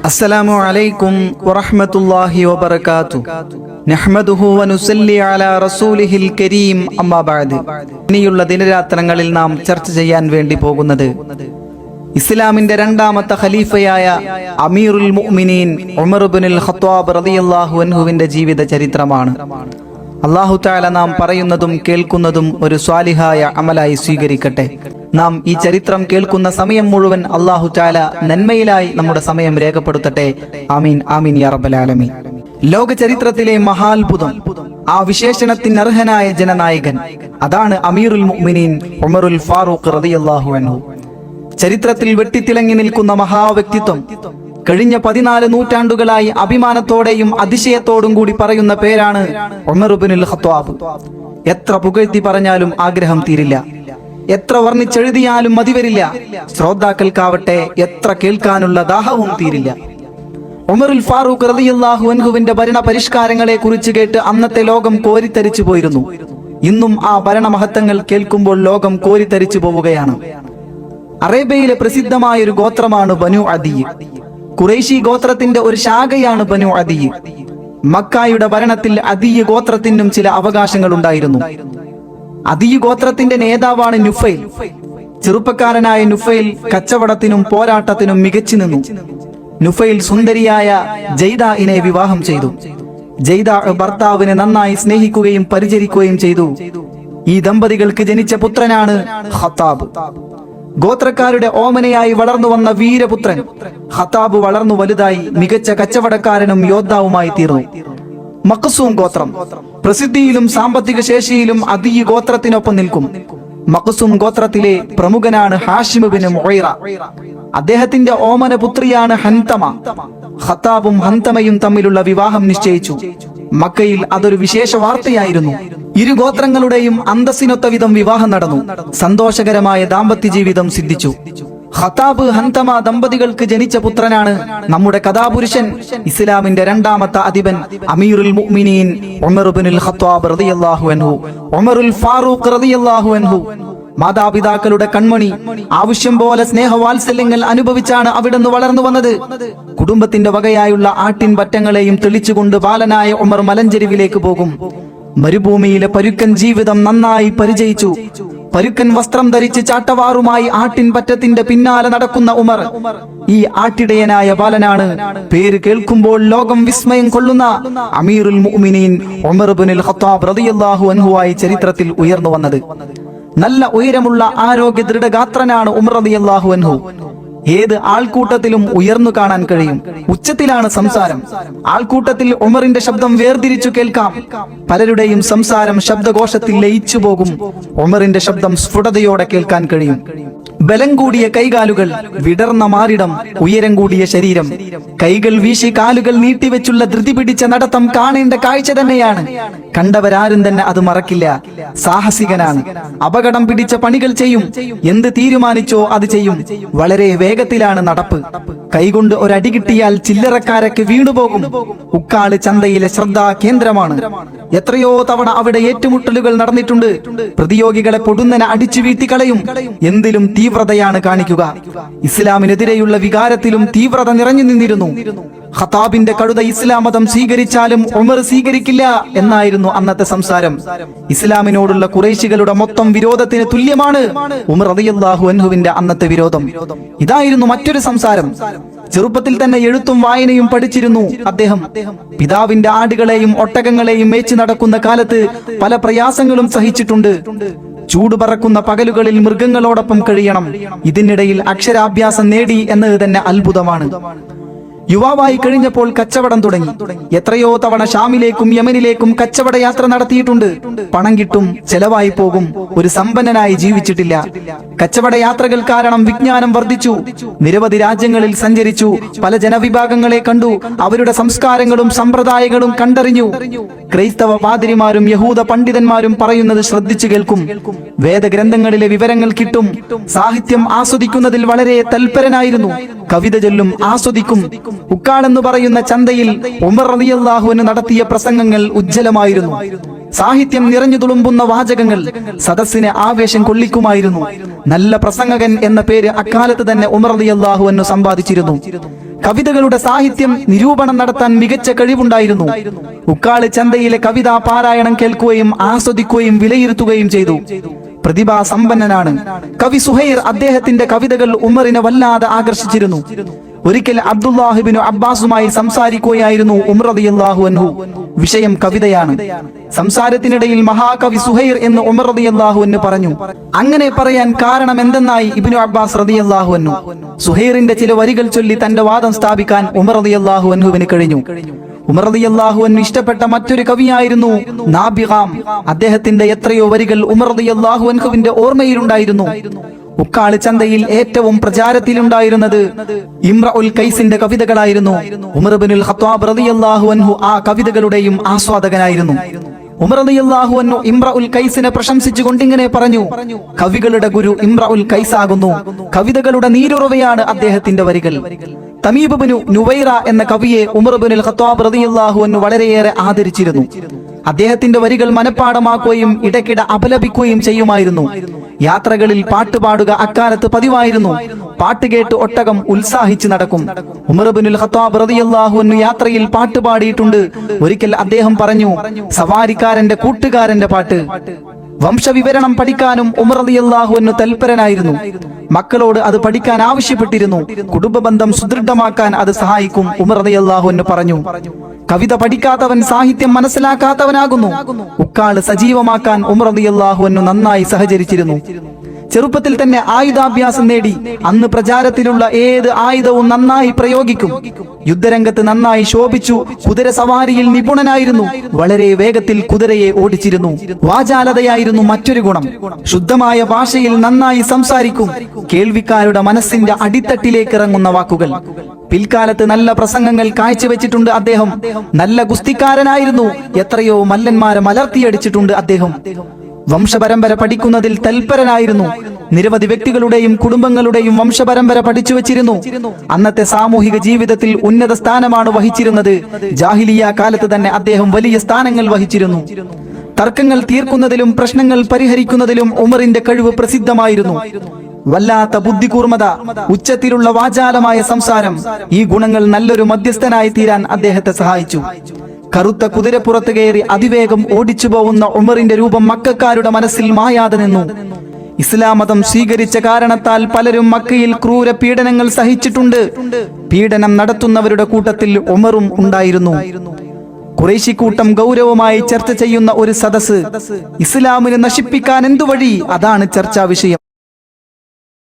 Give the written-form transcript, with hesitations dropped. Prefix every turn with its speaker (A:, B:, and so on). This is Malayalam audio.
A: അസ്സലാമു അലൈക്കും വറഹ്മത്തുള്ളാഹി വബറകാതുഹു. നഹ്മദുഹു വനുസല്ലി അലാ റസൂലിഹിൽ കരീം. അമ്മാ ബഅദ്. ഇനിയുള്ള ദിനരാത്രങ്ങളിൽ നാം ചർച്ച ചെയ്യാൻ വേണ്ടി പോകുന്നത് ഇസ്ലാമിന്റെ രണ്ടാമത്തെ ഖലീഫയായ അമീറുൽ മുഅ്മിനീൻ ഉമർ ഇബ്നുൽ ഖത്താബ് റളിയല്ലാഹു അൻഹുവിന്റെ ജീവിത ചരിത്രമാണ്. അല്ലാഹു തആല നാം പറയുന്നതും കേൾക്കുന്നതും ഒരു സ്വാലിഹായ അമലായി സ്വീകരിക്കട്ടെ. നാം ഈ ചരിത്രം കേൾക്കുന്ന സമയം മുഴുവൻ അല്ലാഹു തആല നന്മയിലായി നമ്മുടെ സമയം രേഖപ്പെടുത്തട്ടെ. ആമീൻ ആമീൻ യാ റബ്ബൽ ആലമീൻ. ലോക ചരിത്രത്തിലെ മഹാത്ഭുതം, ആ വിശേഷണത്തിന് അർഹനായ ജനനായകൻ, അതാണ് അമീറുൽ മുഅ്മിനീൻ ഉമറുൽ ഫാറൂഖ് റളിയല്ലാഹു അൻഹു. ചരിത്രത്തിൽ വെട്ടിത്തിളങ്ങി നിൽക്കുന്ന മഹാവ്യക്തിത്വം. കഴിഞ്ഞ 14 നൂറ്റാണ്ടുകളായി അഭിമാനത്തോടെയും അതിശയത്തോടും കൂടി പറയുന്ന പേരാണ് ഉമർ ഇബ്നുൽ ഖത്താബ്. എത്ര പുകഴ്ത്തി പറഞ്ഞാലും ആഗ്രഹം തീരില്ല, എത്ര വർണ്ണിച്ചെഴുതിയാലും മതിവരില്ല. ശ്രോതാക്കൾക്കാവട്ടെ എത്ര കേൾക്കാനുള്ള ദാഹവും തീരില്ല. ഉമറുൽ ഫാറൂഖ് റളിയല്ലാഹു അൻഹുവിന്റെ ഭരണ പരിഷ്കാരങ്ങളെ കുറിച്ച് കേട്ട് അന്നത്തെ ലോകം കോരിത്തരിച്ചു പോയിരുന്നു. ഇന്നും ആ ഭരണ മഹത്വങ്ങൾ കേൾക്കുമ്പോൾ ലോകം കോരിത്തരിച്ചു പോവുകയാണ്. അറേബ്യയിലെ പ്രസിദ്ധമായ ഒരു ഗോത്രമാണ് ബനു അദി. ഖുറൈശി ഗോത്രത്തിന്റെ ഒരു ശാഖയാണ് ബനു അദി. മക്കായുടെ ഭരണത്തിൽ അദി ഗോത്രത്തിനും ചില അവകാശങ്ങൾ ഉണ്ടായിരുന്നു. അദി ഗോത്രത്തിന്റെ നേതാവാണ് നുഫൈൽ. ചെറുപ്പക്കാരനായ നുഫൈൽ കച്ചവടത്തിനും പോരാട്ടത്തിനും മികച്ചു നിന്നു. നുഫൈൽ സുന്ദരിയായ ജയ്ദാഇനെ വിവാഹം ചെയ്തു. ജയ്ദാ ഭർത്താവിനെ നന്നായി സ്നേഹിക്കുകയും പരിചരിക്കുകയും ചെയ്തു. ഈ ദമ്പതികൾക്ക് ജനിച്ച പുത്രനാണ് ഖത്താബ്. ഗോത്രക്കാരുടെ ഓമനയായി വളർന്നു വന്ന വീരപുത്രൻ ഖത്താബ് വളർന്നു വലുതായി മികച്ച കച്ചവടക്കാരനും യോദ്ധാവുമായി തീർന്നു. മഖ്സൂം ഗോത്രം പ്രസിദ്ധിയിലും സാമ്പത്തിക ശേഷിയിലും അദി ഗോത്രത്തിനൊപ്പം നിൽക്കും. മഖ്സൂം ഗോത്രത്തിലെ പ്രമുഖനാണ് ഹാഷിം ഇബ്നു മുഈറ. അദ്ദേഹത്തിന്റെ ഓമന പുത്രിയാണ് ഹന്തമ. ഖത്താബും ഹന്തമയും തമ്മിലുള്ള വിവാഹം നിശ്ചയിച്ചു. മക്കയിൽ അതൊരു വിശേഷ വാർത്തയായിരുന്നു. ഇരു ഗോത്രങ്ങളുടെയും അന്തസ്സിനൊത്ത വിധം വിവാഹം നടന്നു. സന്തോഷകരമായ ദാമ്പത്യ ജീവിതം സിദ്ധിച്ചു. ഖത്താബ് ഹന്തമ ദമ്പതികൾക്ക് ജനിച്ച പുത്രനാണ് നമ്മുടെ കഥാപുരുഷൻ, ഇസ്ലാമിന്റെ രണ്ടാമത്തെ അധിപൻ അമീറുൽ മുഅ്മിനീൻ ഉമർ ഇബ്നുൽ ഖത്താബ് റളിയല്ലാഹു അൻഹു, ഉമറുൽ ഫാറൂഖ് റളിയല്ലാഹു അൻഹു. മാതാപിതാക്കളുടെ കൺമണി, ആവശ്യം പോലെ സ്നേഹവാത്സല്യങ്ങൾ അനുഭവിച്ചാണ് അവിടുന്ന് വളർന്നു വന്നത്. കുടുംബത്തിന്റെ വകയായുള്ള ആട്ടിൻ പറ്റങ്ങളെയും തെളിച്ചുകൊണ്ട് ബാലനായ ഉമർ മലഞ്ചെരുവിലേക്ക് പോകും. മരുഭൂമിയിലെ പരുക്കൻ ജീവിതം നന്നായി പരിചയിച്ചു. പരുക്കൻ വസ്ത്രം ധരിച്ച് ചാട്ടവാറുമായി ആട്ടിൻ പറ്റത്തിന്റെ പിന്നാലെ നടക്കുന്ന ഉമർ ഈ ആട്ടിടയനായ ബാലനാണ്. പേര് കേൾക്കുമ്പോൾ ലോകം വിസ്മയം കൊള്ളുന്ന അമീറുൽ മുഅ്മിനീൻ ഉമർ ഇബ്നുൽ ഖത്താബ് റളിയല്ലാഹു അൻഹുവായി ചരിത്രത്തിൽ ഉയർന്നു വന്നത്. നല്ല ഉയരമുള്ള ആരോഗ്യ ദൃഢഗാത്രനാണ് ഉമർ റളിയല്ലാഹു അൻഹു. ഏത് ആൾക്കൂട്ടത്തിലും ഉയർന്നു കാണാൻ കഴിയും. ഉച്ചത്തിലാണ് സംസാരം. ആൾക്കൂട്ടത്തിൽ ഉമറിന്റെ ശബ്ദം വേർതിരിച്ചു കേൾക്കാം. പലരുടെയും സംസാരം ശബ്ദകോശത്തിൽ ലയിച്ചു പോകും. ഉമറിന്റെ ശബ്ദം സ്ഫുടതയോടെ കേൾക്കാൻ കഴിയും. ബലം കൂടിയ കൈകാലുകൾ, വിടർന്ന മാറിടം, ഉയരം കൂടിയ ശരീരം, കൈകൾ വീശി കാലുകൾ നീട്ടിവെച്ചുള്ള ധൃതി പിടിച്ച നടത്തം കാണേണ്ട കാഴ്ച തന്നെയാണ്. കണ്ടവരാരും തന്നെ അത് മറക്കില്ല. സാഹസികനാണ്. അപകടം പിടിച്ച പണികൾ ചെയ്യും. എന്ത് തീരുമാനിച്ചോ അത് ചെയ്യും. വളരെ വേഗത്തിലാണ് നടപ്പ്. കൈകൊണ്ട് ഒരടി കിട്ടിയാൽ ചില്ലറക്കാരൊക്കെ വീണുപോകും. ഉക്കാള് ചന്തയിലെ ശ്രദ്ധാ കേന്ദ്രമാണ്. എത്രയോ തവണ അവിടെ ഏറ്റുമുട്ടലുകൾ നടന്നിട്ടുണ്ട്. പ്രതിയോഗികളെ പൊടുന്നനെ അടിച്ചു വീഴ്ത്തിക്കളയും. എന്തിലും തീവ്രതയാണ് കാണിക്കുക. ഇസ്ലാമിനെതിരെയുള്ള വികാരത്തിലും തീവ്രത നിറഞ്ഞു നിന്നിരുന്നു. ഖത്താബിന്റെ കഴുത ഇസ്ലാം മതം സ്വീകരിച്ചാലും ഉമർ സ്വീകരിക്കില്ല എന്നായിരുന്നു അന്നത്തെ സംസാരം. ഇസ്ലാമിനോടുള്ള ഖുറൈശികളുടെ മൊത്തം വിരോധത്തിന് തുല്യമാണ് ഉമർ റളിയല്ലാഹു അൻഹുവിന്റെ അന്നത്തെ വിരോധം. ഇതായിരുന്നു മറ്റൊരു സംസാരം. ചെറുപ്പത്തിൽ തന്നെ എഴുത്തും വായനയും പഠിച്ചിരുന്നു അദ്ദേഹം. പിതാവിന്റെ ആടുകളെയും ഒട്ടകങ്ങളെയും മേച്ചു നടക്കുന്ന കാലത്ത് പല പ്രയാസങ്ങളും സഹിച്ചിട്ടുണ്ട്. ചൂട് പറക്കുന്ന പകലുകളിൽ മൃഗങ്ങളോടൊപ്പം കഴിയണം. ഇതിനിടയിൽ അക്ഷരാഭ്യാസം നേടി എന്നത് തന്നെ അത്ഭുതമാണ്. യുവാവായി കഴിഞ്ഞപ്പോൾ കച്ചവടം തുടങ്ങി. എത്രയോ തവണ ഷാമിലേക്കും യമനിലേക്കും കച്ചവട യാത്ര നടത്തിയിട്ടുണ്ട്. പണം കിട്ടും, ചെലവായി പോകും. ഒരു സമ്പന്നനായി ജീവിച്ചിട്ടില്ല. കച്ചവട യാത്രകൾ കാരണം വിജ്ഞാനം വർദ്ധിച്ചു. നിരവധി രാജ്യങ്ങളിൽ സഞ്ചരിച്ചു. പല ജനവിഭാഗങ്ങളെ കണ്ടു. അവരുടെ സംസ്കാരങ്ങളും സമ്പ്രദായങ്ങളും കണ്ടറിഞ്ഞു. ക്രൈസ്തവ പാതിരിമാരും യഹൂദ പണ്ഡിതന്മാരും പറയുന്നത് ശ്രദ്ധിച്ചു കേൾക്കും. വേദഗ്രന്ഥങ്ങളിലെ വിവരങ്ങൾ കിട്ടും. സാഹിത്യം ആസ്വദിക്കുന്നതിൽ വളരെ തൽപരനായിരുന്നു. കവിത ചൊല്ലും, ആസ്വദിക്കും. ഉക്കാൾ എന്ന് പറയുന്ന ചന്തയിൽ ഉമർ റളിയല്ലാഹു അൻഹു നടത്തിയ പ്രസംഗങ്ങൾ ഉജ്ജ്വലമായിരുന്നു. സാഹിത്യം നിറഞ്ഞു തുളുമ്പുന്ന വാചകങ്ങൾ സദസ്സിനെ ആവേശം കൊള്ളിക്കുമായിരുന്നു. നല്ല പ്രസംഗകൻ എന്ന പേര് അക്കാലത്ത് തന്നെ ഉമർ റളിയല്ലാഹു അൻഹു സമ്പാദിച്ചിരുന്നു. കവിതകളുടെ സാഹിത്യം നിരൂപണം നടത്താൻ മികച്ച കഴിവുണ്ടായിരുന്നു. ഉക്കാള് ചന്തയിലെ കവിതാ പാരായണം കേൾക്കുകയും ആസ്വദിക്കുകയും വിലയിരുത്തുകയും ചെയ്തു. പ്രതിഭാസമ്പന്നനാണ്. കവി സുഹൈർ അദ്ദേഹത്തിന്റെ കവിതകൾ ഉമറിനെ വല്ലാതെ ആകർഷിച്ചിരുന്നു. ഒരിക്കൽ അബ്ദുല്ലാഹിബ്നു അബ്ബാസുമായി സംസാരിക്കുകയായിരുന്നു ഉമർ റളിയല്ലാഹു അൻഹു. വിഷയം കവിതയാണ്. സംസാരത്തിനിടയിൽ മഹാകവി സുഹൈർ എന്ന് ഉമർ റളിയല്ലാഹു അൻഹു പറഞ്ഞു. അങ്ങനെ പറയാൻ കാരണം എന്തെന്നായി ഇബ്നു അബ്ബാസ് റളിയല്ലാഹു അൻഹു. സുഹൈറിന്റെ ചില വരികൾ ചൊല്ലി തന്റെ വാദം സ്ഥാപിക്കാൻ ഉമർ റളിയല്ലാഹു അൻഹുവിന് കഴിഞ്ഞു. ഉമർ റളിയല്ലാഹു അൻഹു ഇഷ്ടപ്പെട്ട മറ്റൊരു കവിയായിരുന്നു നാബിഗാം. അദ്ദേഹത്തിന്റെ എത്രയോ വരികൾ ഉമർ റളിയല്ലാഹു അൻഹുവിന്റെ ഓർമ്മയിലുണ്ടായിരുന്നു. ഉക്കാള് ചന്തയിൽ ഏറ്റവും പ്രചാരത്തിലുണ്ടായിരുന്നത് ഇംറഉൽ ഖൈസിന്റെ കവിതകളായിരുന്നു. ഉമർ ഇബ്നുൽ ഖത്താബ് റളിയല്ലാഹു അൻഹു ആ കവിതകളുടെയും ആസ്വാദകനായിരുന്നു. ഉമർ റളിയല്ലാഹു അൻഹു ഇംറഉൽ ഖൈസിനെ പ്രശംസിച്ചുകൊണ്ട് ഇങ്ങനെ പറഞ്ഞു: കവികളുടെ ഗുരു ഇംറഉൽ ഖൈസ് ആകുന്നു. കവിതകളുടെ നീരുറവയാണ് അദ്ദേഹത്തിന്റെ വരികൾ. തമീബ് ഇബ്നു നുവൈറ എന്ന കവിയെ ഉമർ ഇബ്നുൽ ഖത്താബ് റളിയല്ലാഹു അൻഹു വളരെയേറെ ആദരിച്ചിരുന്നു. അദ്ദേഹത്തിന്റെ വരികൾ മനഃപ്പാടമാക്കുകയും ഇടയ്ക്കിടെ അപലപിക്കുകയും ചെയ്യുമായിരുന്നു. യാത്രകളിൽ പാട്ടുപാടുക അക്കാലത്ത് പതിവായിരുന്നു. പാട്ട് കേട്ട് ഒട്ടകം ഉത്സാഹിച്ച് നടക്കും. ഉമർ ഇബ്നുൽ ഖത്താബ് റളിയല്ലാഹു അൻഹു യാത്രയിൽ പാട്ട് പാടിയിട്ടുണ്ട്. ഒരിക്കൽ അദ്ദേഹം പറഞ്ഞു: സവാരിക്കാരന്റെ കൂട്ടുകാരന്റെ പാട്ട്. വംശവിവരണം പഠിക്കാനും ഉമർ റളിയല്ലാഹു അൻഹു തൽപരനായിരുന്നു. മക്കളോട് അത് പഠിക്കാൻ ആവശ്യപ്പെട്ടിരുന്നു. കുടുംബ ബന്ധം സുദൃഢമാക്കാൻ അത് സഹായിക്കും. ഉമർ റളിയല്ലാഹു അൻഹു പറഞ്ഞു: കവിത പഠിക്കാത്തവൻ സാഹിത്യം മനസ്സിലാക്കാത്തവനാകുന്നു. ഉക്കാള് സജീവമാക്കാൻ ഉമർ റളിയല്ലാഹു അൻഹു നന്നായി സഹകരിച്ചിരുന്നു. ചെറുപ്പത്തിൽ തന്നെ ആയുധാഭ്യാസം നേടി അന്ന് പ്രചാരത്തിലുള്ള ഏത് ആയുധവും നന്നായി പ്രയോഗിക്കും. യുദ്ധരംഗത്ത് നന്നായി ശോഭിച്ചു. കുതിര സവാരിയിൽ നിപുണനായിരുന്നു. വളരെ വേഗത്തിൽ കുതിരയെ ഓടിച്ചിരുന്നു. വാചാലതയായിരുന്നു മറ്റൊരു ഗുണം. ശുദ്ധമായ ഭാഷയിൽ നന്നായി സംസാരിക്കും. കേൾവിക്കാരുടെ മനസ്സിന്റെ അടിത്തട്ടിലേക്ക് ഇറങ്ങുന്ന വാക്കുകൾ. പിൽക്കാലത്ത് നല്ല പ്രസംഗങ്ങൾ കാഴ്ചവെച്ചിട്ടുണ്ട് അദ്ദേഹം. നല്ല ഗുസ്തിക്കാരനായിരുന്നു. എത്രയോ മല്ലന്മാരെ മലർത്തിയടിച്ചിട്ടുണ്ട് അദ്ദേഹം. വംശപരമ്പര പഠിക്കുന്നതിൽ തൽപരനായിരുന്നു. നിരവധി വ്യക്തികളുടെയും കുടുംബങ്ങളുടെയും വംശപരമ്പര പഠിച്ചു വച്ചിരുന്നു. അന്നത്തെ സാമൂഹിക ജീവിതത്തിൽ ഉന്നത സ്ഥാനമാണ് വഹിച്ചിരുന്നത്. ജാഹിലിയ കാലത്ത് തന്നെ അദ്ദേഹം വലിയ സ്ഥാനങ്ങൾ വഹിച്ചിരുന്നു. തർക്കങ്ങൾ തീർക്കുന്നതിലും പ്രശ്നങ്ങൾ പരിഹരിക്കുന്നതിലും ഉമറിന്റെ കഴിവ് പ്രസിദ്ധമായിരുന്നു. വല്ലാത്ത ബുദ്ധികൂർമ്മത, ഉച്ചത്തിലുള്ള വാചാലമായ സംസാരം, ഈ ഗുണങ്ങൾ നല്ലൊരു മധ്യസ്ഥനായി തീരാൻ അദ്ദേഹത്തെ സഹായിച്ചു. കറുത്ത കുതിരപ്പുറത്ത് കയറി അതിവേഗം ഓടിച്ചു പോകുന്ന ഉമറിന്റെ രൂപം മക്കക്കാരുടെ മനസ്സിൽ മായാതെ നിന്നു. ഇസ്ലാം മതം സ്വീകരിച്ച കാരണത്താൽ പലരും മക്കയിൽ ക്രൂര പീഡനങ്ങൾ സഹിച്ചിട്ടുണ്ട്. പീഡനം നടത്തുന്നവരുടെ കൂട്ടത്തിൽ ഉമറും ഉണ്ടായിരുന്നു. ഖുറൈശി കൂട്ടം ഗൗരവമായി ചർച്ച ചെയ്യുന്ന ഒരു സദസ്സ്. ഇസ്ലാമിനെ നശിപ്പിക്കാൻ എന്തു വഴി? അതാണ് ചർച്ചാ വിഷയം.